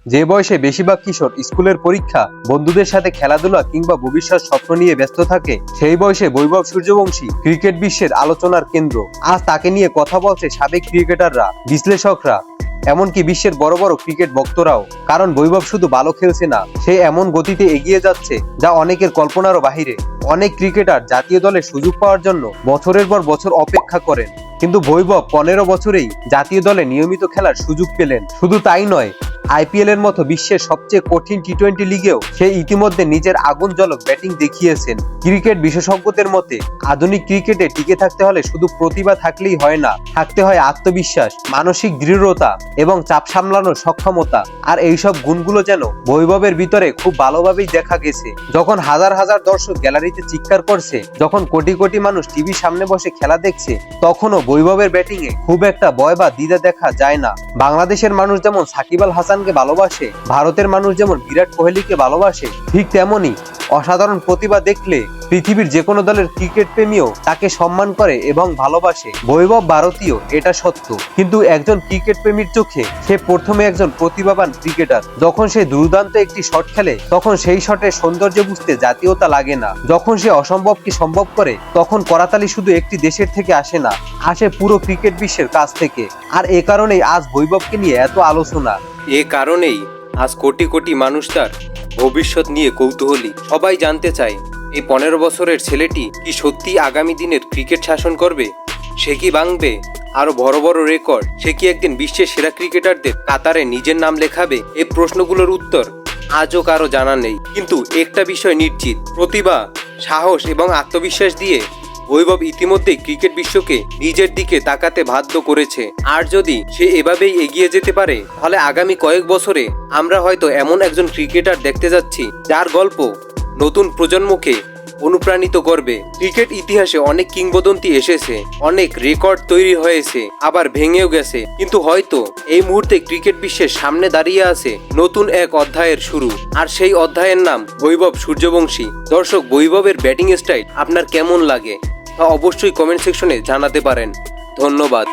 যে বয়সে বেশিরভাগ কিশোর স্কুলের পরীক্ষা, বন্ধুদের সাথে খেলাধুলা কিংবা ভবিষ্যৎ স্বপ্ন নিয়ে ব্যস্ত থাকে, সেই বয়সে বৈভব সূর্যবংশী ক্রিকেট বিশ্বের আলোচনার কেন্দ্র। আজ তাকে নিয়ে কথা বলছে সাবেক ক্রিকেটাররা, বিশ্লেষকরা, এমনকি বিশ্বের বড় বড় ক্রিকেট ভক্তরাও। কারণ বৈভব শুধু ভালো খেলছে না, সে এমন গতিতে এগিয়ে যাচ্ছে যা অনেকের কল্পনারও বাহিরে। অনেক ক্রিকেটার জাতীয় দলে সুযোগ পাওয়ার জন্য বছরের পর বছর অপেক্ষা করেন, কিন্তু বৈভব 15 বছরেই জাতীয় দলে নিয়মিত খেলার সুযোগ পেলেন। শুধু তাই নয়, আইপিএল এর মতো বিশ্বের সবচেয়ে কঠিন টি-20 লিগেও সে ইতিমধ্যে নিজের আগুন ঝলক ব্যাটিং দেখিয়েছেন। ক্রিকেট বিশেষজ্ঞদের মতে আধুনিক ক্রিকেটে টিকে থাকতে হলে শুধু প্রতিভা থাকলেই হয় না, থাকতে হয় আত্মবিশ্বাস, মানসিক দৃঢ়তা এবং চাপ সামলানোর সক্ষমতা। আর এইসব গুণগুলো যেন বৈভবের ভিতরে খুব ভালোভাবেই দেখা গেছে। যখন হাজার হাজার দর্শক গ্যালারিতে চিৎকার করছে, যখন কোটি কোটি মানুষ টিভির সামনে বসে খেলা দেখছে, তখনও বৈভবের ব্যাটিংয়ে খুব একটা ভয় বা দ্বিধা দেখা যায় না। বাংলাদেশের মানুষ যেমন সাকিব আল হাসানকে ভালোবাসে, ভারতের মানুষ যেমন বিরাট কোহলিকে ভালোবাসে, ঠিক তেমনি অসাধারণ প্রতিভা দেখলে পৃথিবীর যে কোনো দলের ক্রিকেট প্রেমীও তাকে সম্মান করে এবং ভালোবাসে। বৈভব ভারতীয়, এটা সত্য, কিন্তু একজন ক্রিকেট প্রেমীর চোখে সে প্রথমে একজন প্রতিভাবান ক্রিকেটার। যখন সে দুর্দান্ত একটি শট খেলে, তখন সেই শটের সৌন্দর্য বুঝতে জাতীয়তা লাগে না। যখন সে অসম্ভবকে সম্ভব করে, তখন করাতালি শুধু একটি দেশের থেকে আসে না, আসে পুরো ক্রিকেট বিশ্বের কাছ থেকে। আর এ কারণেই আজ বৈভবকে নিয়ে এত আলোচনা। এ কারণেই আজ কোটি কোটি মানুষ তার ভবিষ্যৎ নিয়ে কৌতূহলী। সবাই জানতে চায়, এই 15 বছরের ছেলেটি কি সত্যি আগামী দিনের ক্রিকেট শাসন করবে? সে কি ভাঙবে আরো বড় বড় রেকর্ড? সে কি একদিন বিশ্বের সেরা ক্রিকেটারদের কাতারে নিজের নাম লেখাবে? এই প্রশ্নগুলোর উত্তর আজও কারো জানা নেই, কিন্তু একটা বিষয় নিশ্চিত, প্রতিভা, সাহস এবং আত্মবিশ্বাস দিয়ে বৈভব ইতিমধ্যেই ক্রিকেট বিশ্বকে নিজের দিকে তাকাতে বাধ্য করেছে। আর যদি সে এভাবেই এগিয়ে যেতে পারে, তাহলে আগামী কয়েক বছরে আমরা হয়তো এমন একজন ক্রিকেটার দেখতে যাচ্ছি যার গল্প নতুন প্রজন্মকে অনুপ্রাণিত করবে। ক্রিকেট ইতিহাসে অনেক কিংবদন্তি এসেছে, অনেক রেকর্ড তৈরি হয়েছে, আবার ভেঙেও গেছে, কিন্তু হয়তো এই মুহূর্তে ক্রিকেট বিশ্বের সামনে দাঁড়িয়ে আছে নতুন এক অধ্যায়ের শুরু। আর সেই অধ্যায়ের নাম বৈভব সূর্যবংশী। দর্শক, বৈভবের ব্যাটিং স্টাইল আপনার কেমন লাগে তা অবশ্যই কমেন্ট সেকশনে জানাতে পারেন। ধন্যবাদ।